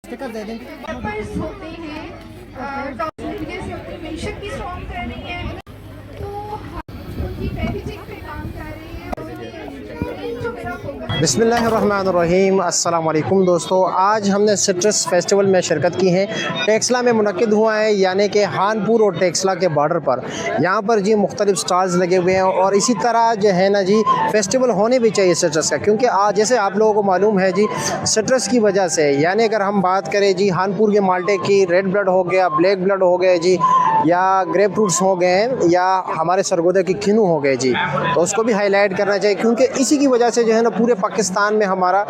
Sticker दे दें। Papers होते हैं, डॉक्यूमेंट्स होते हैं, मेंशन की स्ट्रॉन्ग कर रही है, तो उनकी पैकेजिंग पे काम कर रही है। जो मेरा फोकस बिस्मिल्लाहिर्रहमानिर्रहीम, अस्सलाम वालेकुम दोस्तों। आज हमने सिट्रस फेस्टिवल में शिरकत की है। टेक्सला में मुनक्किद हुआ है, यानी कि हानपुर और टेक्सला के बॉर्डर पर। यहाँ पर जी मुख्तलिफ स्टॉल्स लगे हुए हैं और इसी तरह जो है ना जी फेस्टिवल होने भी चाहिए सिट्रस का, क्योंकि आज जैसे आप लोगों को मालूम है जी सिट्रस की वजह से, यानी अगर हम बात करें जी हानपुर के माल्टे की, रेड ब्लड हो गया, ब्लैक ब्लड हो गए जी, या ग्रेप फ्रूट्स हो गए, या हमारे सरगोदे की किन्नू हो गए जी, तो उसको भी हाईलाइट करना चाहिए, क्योंकि इसी की वजह से जो है ना पूरे पाकिस्तान में हमारा,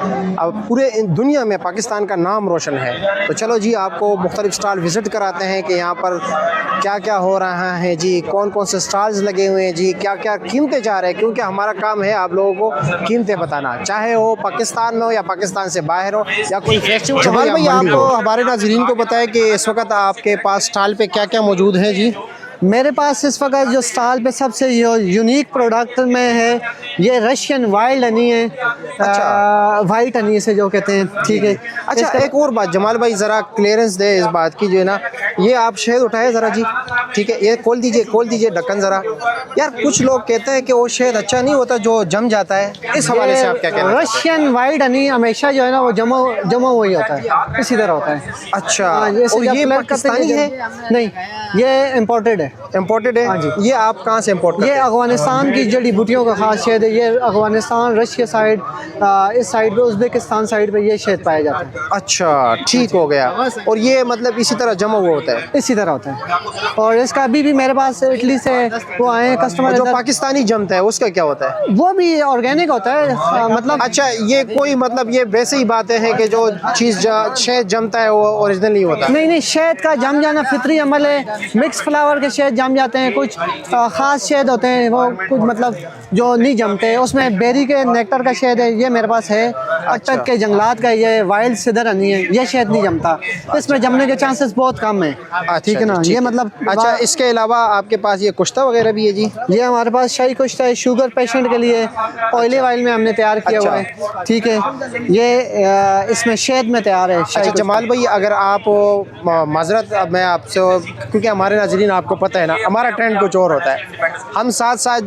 अब पूरे दुनिया में पाकिस्तान का नाम रोशन है। तो चलो जी आपको मुख्तलिफ स्टॉल विज़िट कराते हैं कि यहाँ पर क्या क्या हो रहा है जी, कौन कौन से स्टॉल्स लगे हुए हैं जी, क्या क्या कीमतें जा रहे हैं, क्योंकि हमारा काम है आप लोगों को कीमतें बताना, चाहे वो पाकिस्तान में हो या पाकिस्तान से बाहर हो या कोई फेस्टिवल। जमाल भाई आपको हमारे नाज़रीन को बताएं कि इस वक्त आपके पास स्टॉल पे क्या क्या मौजूद है जी। मेरे पास इस वक्त जो स्टॉल पे सबसे यूनिक प्रोडक्ट में है ये रशियन वाइल्ड हनी है। अच्छा। वाइट हनी से जो कहते हैं, ठीक है। अच्छा, एक और बात जमाल भाई, ज़रा क्लियरेंस दे इस बात की जो है ना, ये आप शहद उठाए ज़रा जी, ठीक है, ये खोल दीजिए ढक्कन ज़रा। यार कुछ लोग कहते हैं कि वो शहद अच्छा नहीं होता, जो जम जाता है, इस हवाले से आप क्या कहते हैं? रशियन वाइल्ड हनी हमेशा जो है ना वो जमा हुई होता है, इसी तरह होता है। अच्छा, जैसे और ये पाकिस्तानी है? नहीं, ये इम्पोर्टेड है। इम्पोर्टेड है? हाँ जी। ये आप कहाँ से इम्पोर्ट करते ये हैं? अफगानिस्तान की जड़ी बूटियों का खास शहद है। ये अफगानिस्तान, रशिया साइड, इस साइड पे, उज़्बेकिस्तान साइड पे ये शहद पाया जाता है। अच्छा, ठीक हो गया। और ये मतलब इसी तरह जमा हुआ होता है? इसी तरह होता है। और इसका अभी भी मेरे पास इटली से वो आए हैं कस्टमर। जो पाकिस्तानी जमता है उसका क्या होता है? वो भी ऑर्गेनिक होता है, मतलब। अच्छा, ये कोई मतलब ये वैसे ही बातें हैं कि जो चीज़ शहद जमता है वो ओरिजिनल नहीं होता? नहीं, शहद का जम जाना फितरी अमल है। मिक्स फ्लावर के शहद जम जाते हैं, कुछ ख़ास शहद होते हैं वो कुछ मतलब जो नहीं जमते। उसमें बेरी के नेक्टर का शहद है, ये मेरे पास है। अटक के जंगलात का ये वाइल्ड सिदर हनी है, ये शहद नहीं जमता, इसमें जमने के चांसेस बहुत कम है। ठीक है ना, ये मतलब। अच्छा, इसके अलावा आपके पास ये कुश्ता वगैरह भी है जी? ये हमारे पास शाही कुश्ता है, शुगर पेशेंट के लिए ऑयली ऑयल में हमने तैयार किया हुआ है, ठीक है। ये इसमें शहद में तैयार है। अच्छा जमाल भाई, अगर आप माजरत, अब मैं आपसे, क्योंकि हमारे नाज़रीन आपको पता है ना हमारा ट्रेंड कुछ और होता है, हम साथ साथ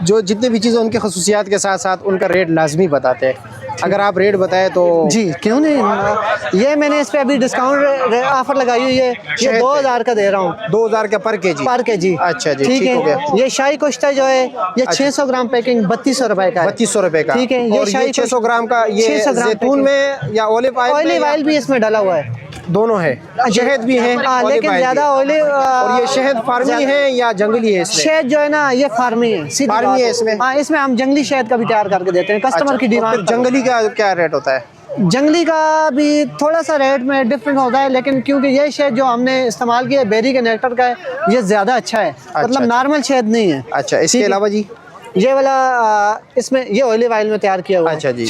जो जितने भी चीज़ें उनकी खसूसियात के साथ साथ उनका रेट लाजमी बताते हैं। अगर आप रेट बताएं तो। जी क्यों नहीं, ये मैंने इस पे अभी डिस्काउंट ऑफर लगाई हुई है, ये 2000 का दे रहा हूँ। 2000 का पर केजी? पर केजी। अच्छा जी, ठीक हो गया। है। ये शाही कुश्ता जो है ये 600 ग्राम पैकिंग 3200 रुपए का है। 3200 रुपए का, ठीक है। ये शाही 600 ग्राम का, ये जैतून में या ऑलिव ऑयल भी इसमें डाला हुआ है? दोनों है, शहद भी है, लेकिन ज्यादा ऑयली। और ये शहद फार्मी है या जंगली है? शहद जो है ना ये फार्मी है, फार्मी है इसमें। हाँ, इसमें हम जंगली शहद का भी तैयार करके देते हैं कस्टमर की डिमांड। जंगली का क्या रेट होता है? जंगली का भी थोड़ा सा रेट में डिफरेंट होता है, लेकिन क्योंकि ये शहद जो हमने इस्तेमाल किया है बेरी के नेक्टर का है, ये ज्यादा अच्छा है। मतलब नॉर्मल शहद नहीं है। अच्छा, इसके अलावा जी ये वाला इसमें ये ऑलिव ऑयल में तैयार किया हुआ है। अच्छा जी,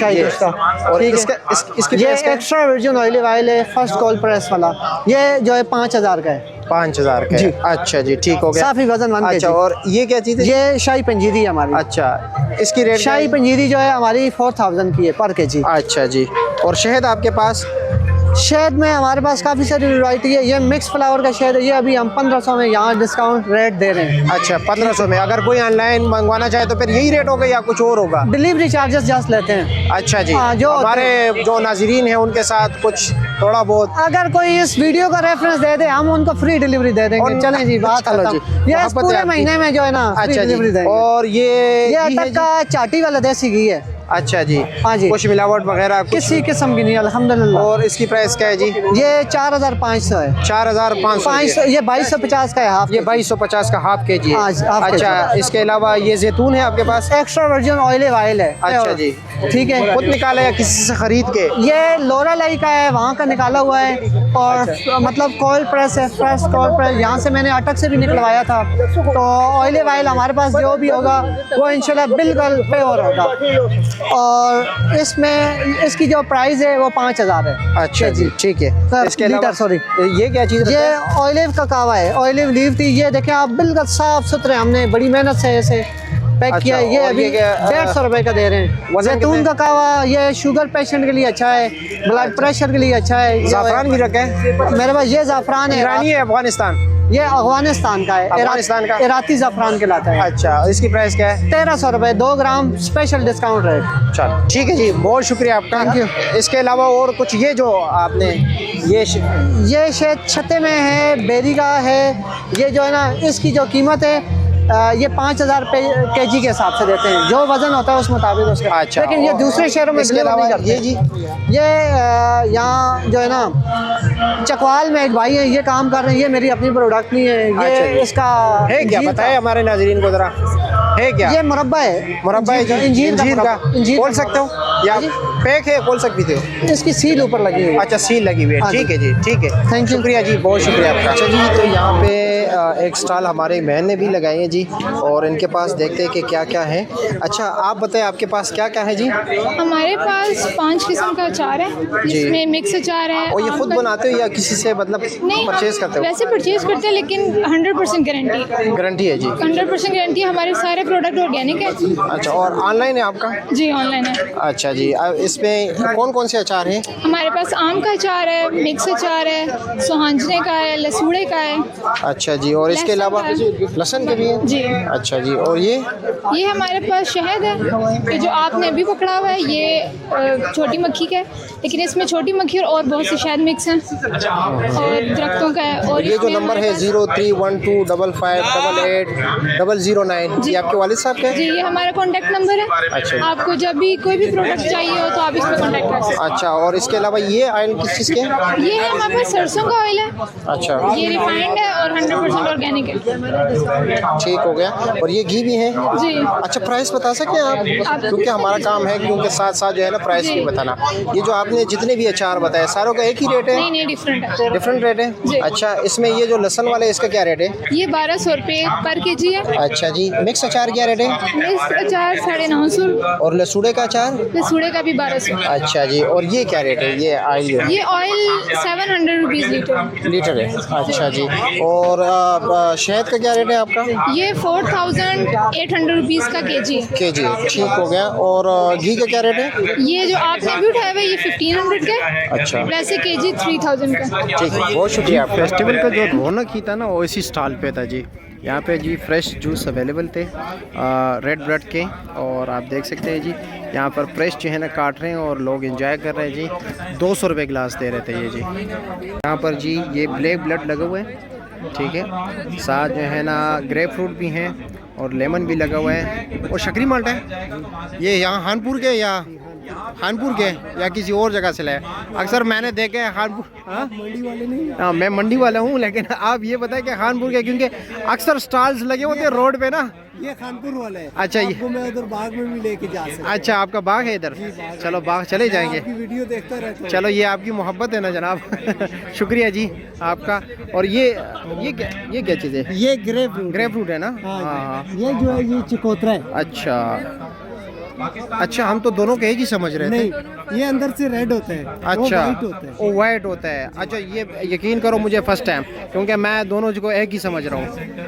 और इसकी ये एक्स्ट्रा वर्जिन ऑलिव ऑयल है, फर्स्ट कॉल प्रेस वाला। ये जो है 5000 का है। 5000 का जी। अच्छा जी, ठीक हो गया। काफी वजन 1 अच्छा, और ये क्या चीज़ है? ये शाही पंजीरी है हमारी। अच्छा, इसकी रेट? शाही पंजीरी जो है हमारी 4000 की है पर केजी। अच्छा जी, और शहद आपके पास? शहद में हमारे पास काफ़ी सारी वैरायटी है। ये मिक्स फ्लावर का शहद है, ये अभी हम 1500 में यहाँ डिस्काउंट रेट दे रहे हैं। अच्छा, 1500 में। अगर कोई ऑनलाइन मंगवाना चाहे तो फिर यही रेट होगा या कुछ और होगा? डिलीवरी चार्जेस जस्ट लेते हैं। अच्छा जी। जो हमारे जो नाज़रीन हैं उनके साथ कुछ थोड़ा बहुत, अगर कोई इस वीडियो का रेफरेंस दे दे हम उनको फ्री डिलीवरी दे देंगे। चलें जी, बात चलो जी, ये पूरे महीने में जो है ना फ्री डिलीवरी देंगे। और ये अटक का चाटी वाला देसी घी है। अच्छा जी, हाँ जी, कुछ मिलावट वगैरह किसी किस्म की नहीं, अल्हम्दुलिल्लाह। और इसकी प्राइस क्या है जी? ये 4500 है। 4500। ये 2250 का है हाफ। ये 2250 का हाफ के जी है। अच्छा, इसके अलावा ये जैतून है आपके पास? एक्स्ट्रा वर्जिन ऑलिव ऑयल है। अच्छा जी, ठीक है। खुद निकाला या किसी से खरीद के? ये लोरा लाई का है, वहाँ का निकाला हुआ है। और मतलब कोल्ड प्रेस है, फ्रेश कोल्ड प्रेस, यहाँ से मैंने अटक से भी निकलवाया था। तो ऑलिव ऑयल हमारे पास जो भी होगा वो इंशाल्लाह बिल्कुल प्योर होगा। और इसमें इसकी जो प्राइस है वो 5000 है। अच्छा जी, ठीक है। इसके अलावा सॉरी, ये क्या चीज़? ये ऑलिव का कावा है, ऑलिव लीव थी। ये देखें आप, बिल्कुल साफ सुथरे, हमने बड़ी मेहनत से ऐसे पैक किया है। ये और अभी ये क्या, 150 रुपए का दे रहे हैं। वजन जैतून का कहवा ये शुगर पेशेंट के लिए अच्छा है, ब्लड प्रेशर के लिए अच्छा है। ज़ाफ़रान भी रखा है, मेरे पास ये ज़ाफ़रान है, ईरानी है, अफगानिस्तान, ये अफगानिस्तान का है, अफगानिस्तान का। इराकी ज़ाफ़रान कहलाता है। अच्छा, इसकी प्राइस क्या है? 1300 रुपए 2 ग्राम, स्पेशल डिस्काउंट रेट। चलो ठीक है जी, बहुत शुक्रिया आपका। Thank you। इसके अलावा और कुछ, ये जो आपने ये ये शहद छत्ते में है, बेरी का है। ये जो है ना, इसकी जो कीमत है ये 5000 kg के हिसाब से देते हैं, जो वजन होता है उस मुताबिक उसका। अच्छा, लेकिन ये दूसरे शहरों में इसके डिलीवर अलावा नहीं करते। ये जी, ये यहाँ जो है ना, चकवाल में एक भाई है, ये काम कर रहे हैं। ये मेरी अपनी प्रोडक्ट नहीं है, अच्छा ये जी। इसका है क्या, इंजीर बताए हमारे नाजरीन को जरा, है क्या? ये मुरब्बा है, मुरब्बा है जी, इंजीर इंजीर का। इंजीर खोल सकते हो या जी। पैक है, खोल सकते हो? इसकी सील ऊपर लगी हुई है। अच्छा, सील लगी हुई है, हाँ जी। ठीक है जी, ठीक है, Thank you। शुक्रिया जी, बहुत शुक्रिया आपका। अच्छा जी, तो यहाँ पे एक स्टॉल हमारे बहन ने भी लगाई है जी, और इनके पास देखते हैं कि क्या क्या है। अच्छा, आप बताएं आपके पास क्या क्या है जी? हमारे पास 5 किस्म का अचार है, जिसमें मिक्स अचार है। और ये आम खुद का- बनाते हो या किसी से मतलब नहीं, परचेज करते हो? वैसे परचेज करते हैं, लेकिन 100% गारंटी, गारंटी है जी। 100% गारंटी। हमारे सारे प्रोडक्ट ऑर्गेनिक है। अच्छा, और ऑनलाइन है आपका? जी, ऑनलाइन है। अच्छा जी, अब इसमें कौन कौन से अचार हैं? हमारे पास आम का अचार है, मिक्स अचार है, सुहांजने का है, लसूड़े का है। अच्छा जी, और इसके लहसुन अलावा का लहसुन के भी हैं? जी। अच्छा जी, और ये हमारे पास शहद है, ये जो आपने अभी पकड़ा हुआ है, ये छोटी मक्खी का है, लेकिन इसमें छोटी मक्खी और बहुत सी शहद मिक्स हैं और दरख्तों का है। और ये जो इसमें नंबर हमारे है पास- 031255880009, ये आपके वालिद साहब का जी, है? ये हमारा कॉन्टैक्ट नंबर है। अच्छा। आपको जब भी कोई भी प्रोडक्ट चाहिए हो तो आप इस पर कॉन्टैक्ट कर सकते अच्छा, और इसके अलावा ये ऑयल किस चीज़ के हैं? हैं। ये है हमारे पास सरसों का ऑयल है, अच्छा, ये रिफाइंड है और 100% ऑर्गेनिक है। ठीक हो गया। और ये घी भी है? जी। अच्छा, प्राइस बता सकते हैं आप? क्योंकि हमारा काम है, क्योंकि साथ साथ जो है ना प्राइस भी बताना। ये जो आपने जितने भी अचार बताए सारों का एक ही रेट है? नहीं नहीं, डिफरेंट है। डिफरेंट रेट जी। है? अच्छा, इसमें ये जो लहसुन वाला है इसका क्या रेट है? ये 1200 रुपये पर केजी है। अच्छा जी, मिक्स अचार क्या रेट है? मिक्स अचार 950। और लसूड़े का अचार? लसूड़े का भी 1200। अच्छा जी, और ये क्या रेट है? ये ऑयल ये ऑयल 700 रुपीज़ लीटर। लीटर है? अच्छा जी, और शहद का क्या रेट है आपका? ये 4800 रुपीज़ का केजी है। केजी, ठीक हो गया। और घी का क्या रेट है? ये जो आपने भी उठाया हुआ है, ये 1500 का है। अच्छा, वैसे केजी 3000 का। ठीक है, बहुत शुक्रिया। फेस्टिवल का जो रौनक ही था ना, वो इसी स्टॉल पे था जी। यहाँ पे जी फ्रेश जूस अवेलेबल थे रेड ब्रेड के, और आप देख सकते हैं जी यहाँ पर फ्रेश जो है ना काट रहे हैं और लोग एंजॉय कर रहे हैं जी। 200 रुपये गिलास दे रहे थे ये जी। यहाँ पर जी ये ब्लैक ब्लड लगा हुआ है, ठीक है, साथ जो है ना ग्रेप फ्रूट भी हैं और लेमन भी लगा हुआ है, और शक्करी माल्ट है। ये यहाँ हानपुर के या खानपुर के या किसी और जगह से लाए? अक्सर मैंने देखे हैं खानपुर। हाँ, मंडी वाले नहीं। हाँ, मैं मंडी वाला हूँ, लेकिन आप ये बताएं कि खानपुर के, क्योंकि अक्सर स्टॉल्स लगे होते हैं रोड पे ना। ये खानपुर वाला है। अच्छा, ये आपको मैं उधर बाग में भी लेके जा सकता अच्छा, आपका बाग है इधर? चलो बाग चले जाएंगे। हूँ। वीडियो देखता रहता हूँ। चलो, ये आपकी मोहब्बत है ना जनाब। शुक्रिया जी आपका। और ये क्या चीज़ है? ये ग्रेप फ्रूट ग्रेप फ्रूट है ना? हाँ, हाँ। ये जो है ये चिकोत्रा है। अच्छा, हम तो दोनों के एक ही समझ रहे थे। नहीं, ये अंदर से रेड होता है। वो अच्छा, white होता है। वो वाइट होता है। अच्छा, ये यकीन करो मुझे फर्स्ट टाइम, क्योंकि मैं दोनों को एक ही समझ रहा हूँ।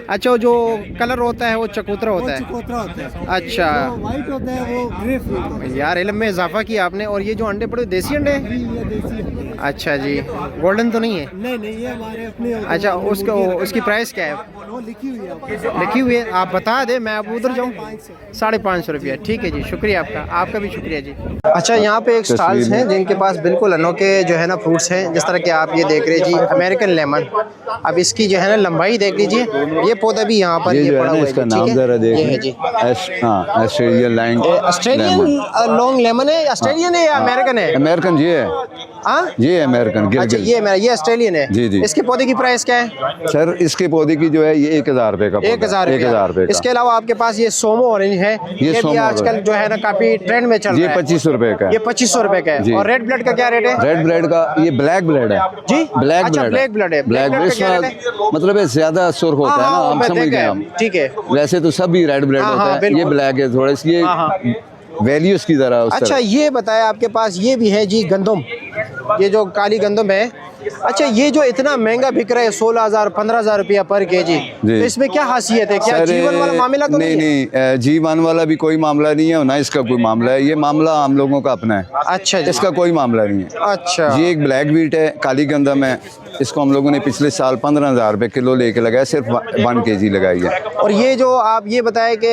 अच्छा, जो कलर होता है वो चकोतरा वो होता है? चिकोत्रा होता है। अच्छा जो व्हाइट होता है वो ग्रेप फ्रूट होता है। यार, इल्म में इजाफा किया आपने। और ये जो अंडे पड़े देसी अंडे हैं? ये देसी है। अच्छा जी, गोल्डन तो नहीं है? नहीं, ये हमारे अपने होते हैं। अच्छा, उसका उसकी प्राइस क्या है? वो लिखी हुई है आपको। लिखी हुई है? आप बता दें, मैं अब उधर जाऊँ। 550। 550 रुपया, ठीक है जी, शुक्रिया आपका भी शुक्रिया जी। अच्छा, यहाँ पे एक स्टॉल्स हैं जिनके पास बिल्कुल अनोखे जो है ना फ्रूट्स हैं, जिस तरह के आप ये देख रहे हैं जी, अमेरिकन लेमन। अब इसकी जो है ना लंबाई देख लीजिए, ये पौधा भी यहाँ पर ये जो पड़ा है ना, हुआ है, इसका ठीक नाम है? जरा ये है देखिए। जी, Australian line Australian long lemon है। ऑस्ट्रेलियन है या अमेरिकन है? अमेरिकन जी है, हाँ, ये अमेरिकन अच्छा, गिलगित। ये ऑस्ट्रेलियन है। जी, जी। इसके पौधे की प्राइस क्या है? सर, इसके पौधे की जो है ये 1000 रुपये का पौधा। 1000 रुपये इसके अलावा आपके पास ये सोमो ऑरेंज है, ये भी सोमो आजकल ऑरेंज। जो है ना काफी ट्रेंड में चल ये रहा है। 2500 रुपये का ये है। 2500 रुपए का है। जी। और रेड ब्लड का क्या रेट है? रेड ब्लड का ये ब्लैक ब्लड है जी, ब्लैक अच्छा, ब्लड ब्लैक ब्लड है। ब्लैक ब्लैक ब्लड का क्या रेट है? मतलब है ज्यादा सुर्ख होता है ना, हाँ, हम मैं समझ देखा गए है। हम। ठीक है। वैसे तो सभी रेड ब्लड हाँ, होता हाँ, है, बिल्कुल। ये ब्लैक है थोड़ा सी, हाँ, हाँ। ये वैल्यूज की तरह उस अच्छा, तरह। ये बताया आपके पास ये भी है जी गंदम, ये जो काली गंदम है, अच्छा, ये जो इतना महंगा बिक रहा है 16,000 15,000 रुपया पर केजी, तो इसमें क्या खासियत है? क्या सर, जीवन वाला मामला तो नहीं है? नहीं, जीवन वाला भी कोई मामला नहीं है और ना इसका कोई मामला है। ये मामला हम लोगों का अपना है। अच्छा जी। इसका कोई मामला नहीं है। अच्छा, ये एक ब्लैक बीट है, काली गंदम है। इसको हम लोगों ने पिछले साल 15,000 रुपये किलो लेके लगाया, सिर्फ 1 kg लगाई है। और ये जो आप ये बताए कि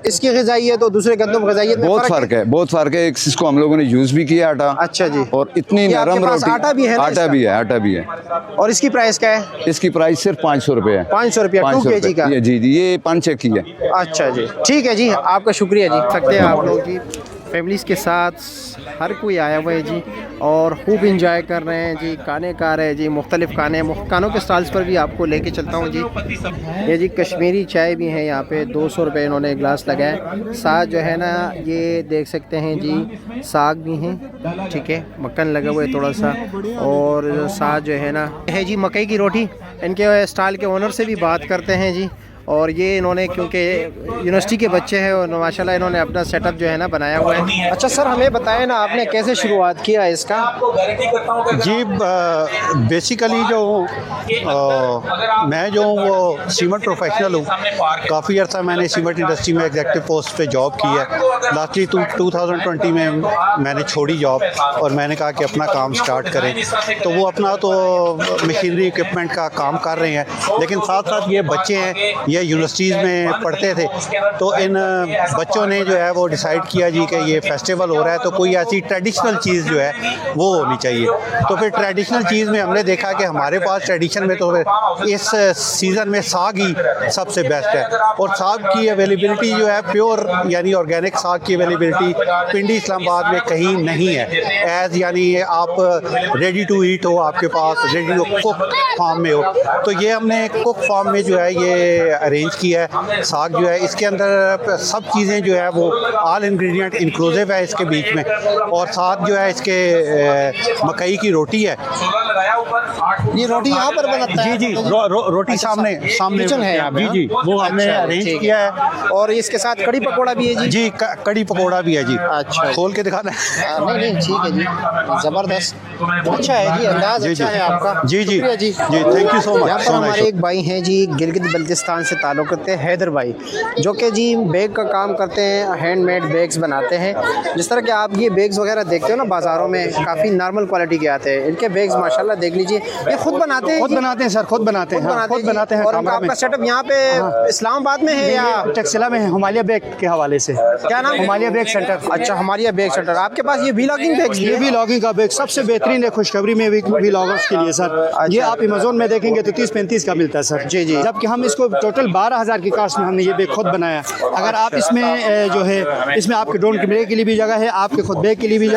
इसकी ग़िज़ाइयत तो दूसरे गंदम ग़िज़ाइयत में बहुत फ़र्क है, बहुत फ़र्क है। इसको हम लोगों ने यूज़ भी किया आटा। अच्छा जी। और इतनी ये आपके नरम पास रोटी। आटा भी है ना आटा इसका? भी है, आटा भी है। और इसकी प्राइस क्या है? इसकी प्राइस सिर्फ 500 रुपये है। 500 रुपया 2 kg का? जी जी, ये 5 की है। अच्छा जी, ठीक है जी, आपका शुक्रिया जी। सकते हैं आप लोग जी फैमिलीज़ के साथ, हर कोई आया हुआ है जी और खूब इंजॉय कर रहे हैं जी। खाने खा रहे हैं जी, मुख्तलिफ़ खानों के स्टॉल्स पर भी आपको लेके चलता हूँ जी। ये जी कश्मीरी चाय भी है यहाँ पे, 200 रुपये इन्होंने गिलास लगाया। साथ जो है ना ये देख सकते हैं जी, साग भी हैं, ठीक है, मक्खन लगा हुआ है थोड़ा सा। और साथ जो है ना है जी मकई की रोटी। इनके स्टॉल के ओनर से भी बात करते हैं जी। और ये इन्होंने, क्योंकि यूनिवर्सिटी के बच्चे हैं और माशाल्लाह इन्होंने अपना सेटअप जो है ना बनाया हुआ है। अच्छा सर, हमें बताएं ना आपने कैसे शुरुआत किया इसका? जी, बेसिकली जो मैं जो हूँ वो सीमेंट प्रोफेशनल हूँ। काफ़ी अर्सा मैंने सीमेंट इंडस्ट्री में एग्जेक्टिव पोस्ट पे जॉब की है। लास्टली 2020 में मैंने छोड़ी जॉब और मैंने कहा कि अपना काम स्टार्ट करें। तो वो अपना तो मशीनरी इक्विपमेंट का काम कर रहे हैं, लेकिन साथ साथ ये बच्चे हैं, ये यूनिवर्सिटीज़ में पढ़ते थे। तो इन बच्चों ने जो है वो डिसाइड किया जी कि ये फेस्टिवल हो रहा है तो कोई ऐसी ट्रेडिशनल चीज़ जो है वो होनी चाहिए। तो फिर ट्रेडिशनल चीज़ में हमने देखा कि हमारे पास ट्रेडिशन में तो फिर इस सीज़न में साग ही सबसे बेस्ट है। और साग की अवेलेबिलिटी जो है प्योर यानी ऑर्गेनिक साग की अवेलेबिलिटी पिंडी इस्लामाबाद में कहीं नहीं है। एज़ यानी आप रेडी टू ईट हो, आपके पास रेडी टू कुक फार्म में हो। तो ये हमने कुक फार्म में जो है ये अरेंज किया है। साग जो है इसके अंदर सब चीज़ें जो है वो ऑल इंग्रेडिएंट इंक्लूसिव है इसके बीच में। और साथ जो है इसके मकई की रोटी है। ये रोटी यहाँ पर बनाता है? जी जी, रोटी सामने किचन है यहाँ पे? जी जी, वो हमने अच्छा, अरेंज ठीक किया है। और इसके साथ कड़ी पकोड़ा भी है जी? जी, कड़ी पकोड़ा भी है जी। अच्छा, खोल के दिखाना है? नहीं नहीं, ठीक है जी, ज़बरदस्त, अच्छा है जी, अंदाज जी, अच्छा जी। है आपका। जी जी शुक्रिया जी, जी, थैंक यू सो मच। यहाँ पर हमारे एक भाई हैं जी, गिलगित बल्तिस्तान से ताल्लुक़ रखते हैं, हैदर भाई, जो कि जी बैग का काम करते हैं, हैंडमेड बैग्स बनाते हैं। जिस तरह के आप ये बैग्स वगैरह देखते हो ना बाज़ारों में, काफ़ी नॉर्मल क्वालिटी के आते हैं। इनके बैग्स माशाल्लाह देख लीजिए, ये खुद बनाते हैं? खुद बनाते हैं सर, खुद बनाते हैं, खुद बनाते हैं। और आपका सेटअप यहाँ पे इस्लामाबाद में है या टेक्सला में है? हिमालय बैग के हवाले से। क्या नाम? Himalaya bag centre. अच्छा, हिमालय बैग सेंटर। आपके पास ये व्लॉगिंग बैग्स? ये भी लॉगिंग का बैग सबसे बेहतरीन है खुशखबरी में भी लॉगर्स के लिए सर। ये आप अमेज़न में देखेंगे तो 30-35 का मिलता है सर। जी जी, जबकि हम इसको टोटल 12,000 की कास्ट में हमने ये बैग खुद बनाया। अगर आप इसमें जो है, इसमें आपके ड्रोन कैमरे के लिए भी जगह है, आपके खुद बैग के लिए भी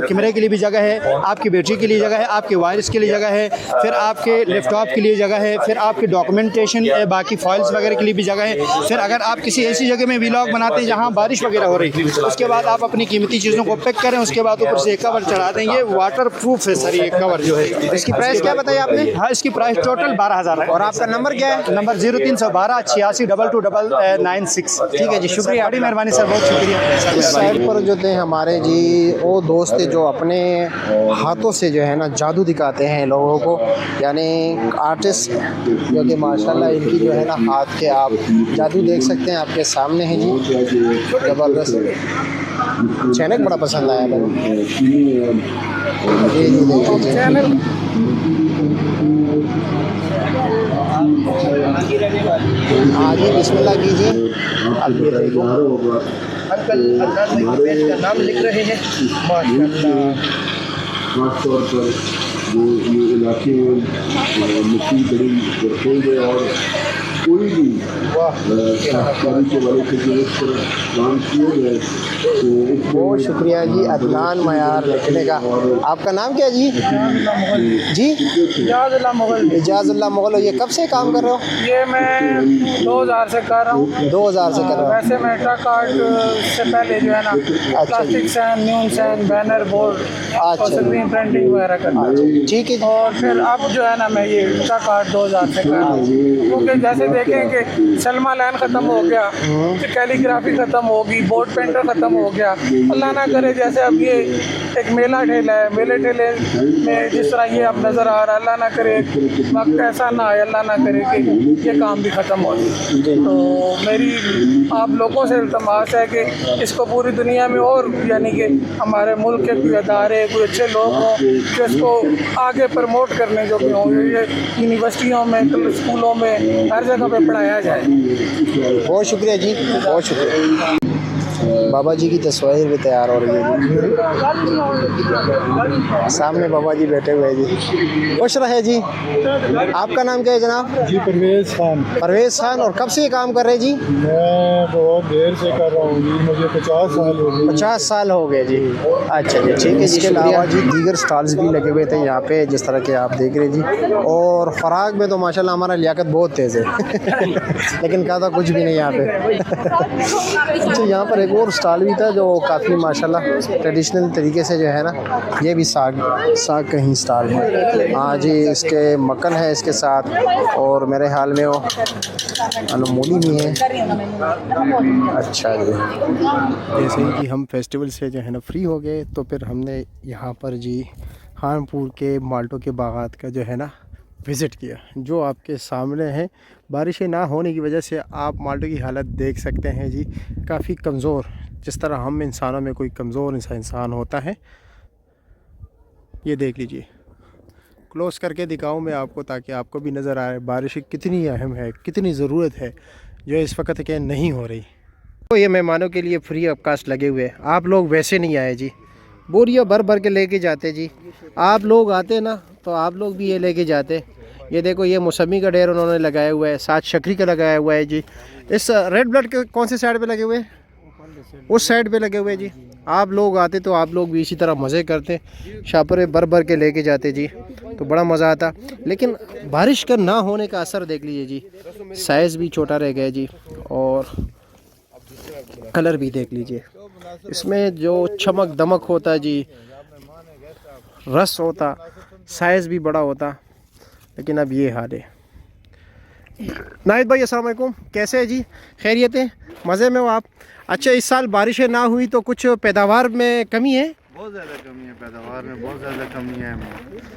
कैमरे के लिए भी जगह है, आपकी बैटरी के लिए जगह है, आपके वायर्स के लिए जगह है, फिर आपके लैपटॉप के लिए जगह है, फिर आपके डॉक्यूमेंटेशन बाकी फाइल्स वगैरह के लिए भी जगह है। फिर अगर आप किसी ऐसी जगह में व्लॉग बनाते हैं जहाँ बारिश वगैरह हो रही है, उसके बाद आप अपनी कीमती चीज़ों को पैक करें, उसके बाद ऊपर से एक कवर चढ़ा दें। ये वाटर प्रूफ है सर, ये कवर जो है। इसकी प्राइस क्या बताई आपने? हाँ, इसकी प्राइस टोटल 12,000 है। और आपका नंबर क्या है? नंबर 0312 86 22 96। ठीक है जी, शुक्रिया, बड़ी मेहरबानी सर, बहुत शुक्रिया। इस साइड पर जो थे हमारे जी वो दोस्त थे जो अपने हाथों से जो है ना जादू दिखाते हैं लोगों को, यानी आर्टिस्ट, जो कि माशाल्लाह इनकी जो है ना हाथ के आप जादू देख सकते हैं, आपके सामने है जी, ज़बरदस्त। चैनल बड़ा पसंद आया मेरे। जी जी, देखिए आगे बिस्मिल्लाह कीजिए। अंकल अदनान भाई पेज का नाम लिख रहे हैं, माशाल्लाह। खास तौर पर जो ये इलाके मिट्टी बड़ी रसोई है और कोई भी साफकारी के वाले से जो इस पर काम किए गए तो बहुत शुक्रिया जी अदनान मयार लिखने का। आपका नाम क्या जी? जी, इजाज़ुल्लाह मुग़ल। इजाज़ुल्लाह मुग़ल। ये कब से काम कर रहे हो? ये मैं 2000 से कर रहा हूँ। 2000 से कर रहे हो? वैसे मैं ट्रक आर्ट से पहले जो है ना प्लास्टिक सैन, न्यून सैन, बैनर बोर्ड और स्क्रीन प्रिंटिंग वगैरह करता हूँ। ठीक है। और फिर अब जो है ना मैं ये ट्रक आर्ट 2000 से कर रहा हूँ, क्योंकि जैसे देखें कि सलमा लाइन ख़त्म हो गया, कैलीग्राफी ख़त्म होगी, बोर्ड पेंटर ख़त्म हो गया। अल्लाह ना करे जैसे अब ये एक मेला ठेला है, मेले ठेले में जिस तरह ये अब नज़र आ रहा है, अल्लाह ना करे वक्त ऐसा ना आए, अल्लाह ना करे कि ये काम भी ख़त्म हो जाए। तो मेरी आप लोगों से इल्तमास है कि इसको पूरी दुनिया में और यानी कि हमारे मुल्क के कोई अदारे, कोई अच्छे लोग हों जो इसको आगे प्रमोट करने जो भी हों, ये यूनिवर्सिटियों में, स्कूलों में, हर जगह पे पढ़ाया जाए। बहुत शुक्रिया जी, बहुत शुक्रिया। बाबा जी की तस्वीर भी तैयार हो रही है जी। सामने बाबा जी बैठे हुए हैं जी। खुश रहे जी। आपका नाम क्या है जनाब? जी परवेज़ खान। परवेज़ खान। और कब से ये काम कर रहे हैं जी? मैं बहुत देर से कर रहा हूँ जी, मुझे 50 साल हो गए। 50 साल हो गए जी। अच्छा जी, ठीक है जी। इसके अलावा जी दीगर स्टॉल्स भी लगे हुए थे यहाँ पे, जिस तरह के आप देख रहे हैं जी। और ख़ुराक में तो माशाल्लाह हमारा लियाकत बहुत तेज़ है लेकिन कहा था कुछ भी नहीं यहाँ पे अच्छा, यहाँ पर एक और स्टॉल भी था जो काफ़ी माशाल्लाह ट्रेडिशनल तरीके से जो है ना, ये भी साग का ही स्टॉल है। हाँ जी, इसके मक्खन है इसके साथ, और मेरे हाल में वो अनमोली भी है। अच्छा जी, जैसे ही कि हम फेस्टिवल से जो है ना फ्री हो गए, तो फिर हमने यहाँ पर जी खानपुर के माल्टों के बागात का जो है ना विज़िट किया, जो आपके सामने है। बारिशें ना होने की वजह से आप माल्टों की हालत देख सकते हैं जी, काफ़ी कमज़ोर, जिस तरह हम इंसानों में कोई कमज़ोर इंसान होता है। ये देख लीजिए, क्लोज़ करके दिखाऊं मैं आपको ताकि आपको भी नज़र आए बारिश कितनी अहम है, कितनी ज़रूरत है, जो इस वक्त के नहीं हो रही। तो ये मेहमानों के लिए फ्री अवकाश लगे हुए हैं। आप लोग वैसे नहीं आए जी, बोरियां भर भर के लेके जाते जी। आप लोग आते ना तो आप लोग भी ये लेके जाते। ये देखो, ये मौसमी का ढेर उन्होंने लगाया हुआ है, साथ शक्करी का लगाया हुआ है जी। इस रेड ब्लड के कौन से साइड पे लगे हुए हैं? उस साइड पे लगे हुए जी। आप लोग आते तो आप लोग भी इसी तरह मज़े करते, शापरे भर भर के लेके जाते जी, तो बड़ा मज़ा आता। लेकिन बारिश का ना होने का असर देख लीजिए जी, साइज़ भी छोटा रह गया जी, और कलर भी देख लीजिए। इसमें जो चमक दमक होता जी, रस होता, साइज़ भी बड़ा होता, लेकिन अब ये हाल है। नाहिद भाई अस्सलाम वालेकुम, कैसे है जी? खैरियत है? मज़े में हो आप? अच्छा, इस साल बारिशें ना हुई तो कुछ पैदावार में कमी है? बहुत ज़्यादा कमी है, पैदावार में बहुत ज़्यादा कमी है।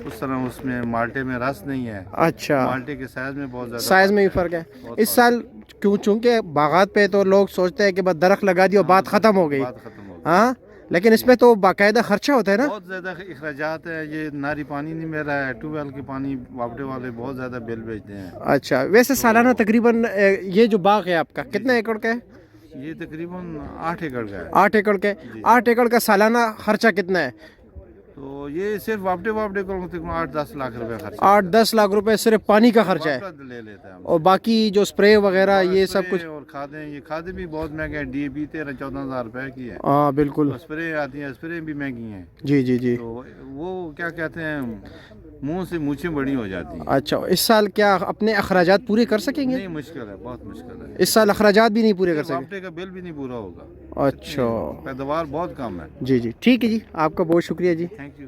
उस तरह उसमें माल्टे में रस नहीं है। अच्छा, माल्टे के साइज़ में बहुत ज़्यादा साइज़ में भी फ़र्क है इस साल, चूँकि बागात पे तो लोग सोचते हैं कि बस दरख्त लगा दिया, बात ख़त्म हो गई। हाँ, लेकिन इसमें तो बाकायदा खर्चा होता है ना, बहुत ज़्यादा अखराजात है। ये नारी पानी नहीं मिल रहा है, ट्यूबवेल के पानी वापटे वाले बहुत ज़्यादा बिल भेजते हैं। अच्छा, वैसे सालाना तकरीबन ये जो बाग है आपका कितने एकड़ का है? ये तकरीबन 8 एकड़ का है। 8 एकड़ के। 8 एकड़ का सालाना खर्चा कितना है? तो ये सिर्फ वापटे को 8-10 लाख रुपए खर्चा। 8-10 लाख रुपए सिर्फ पानी का खर्चा है, ले लेते हैं। और बाकी जो स्प्रे वगैरह ये सब कुछ, और खादें, ये खादें भी बहुत महंगे हैं। DAP 13-14 हज़ार रुपए की है। हाँ बिल्कुल। स्प्रे आती है, स्प्रे भी महंगी हैं। जी जी जी। तो वो क्या कहते हैं, मुंह से मूछें बड़ी हो जाती हैं। अच्छा, इस साल क्या अपने अखराजात पूरे कर सकेंगे? नहीं, मुश्किल है, बहुत मुश्किल है। इस साल अखराजात भी नहीं पूरे कर सकेंगे? हफ्ते का बिल भी नहीं पूरा होगा। अच्छा, पैदावार बहुत कम है। जी जी, ठीक है जी, आपका बहुत शुक्रिया जी। Thank you.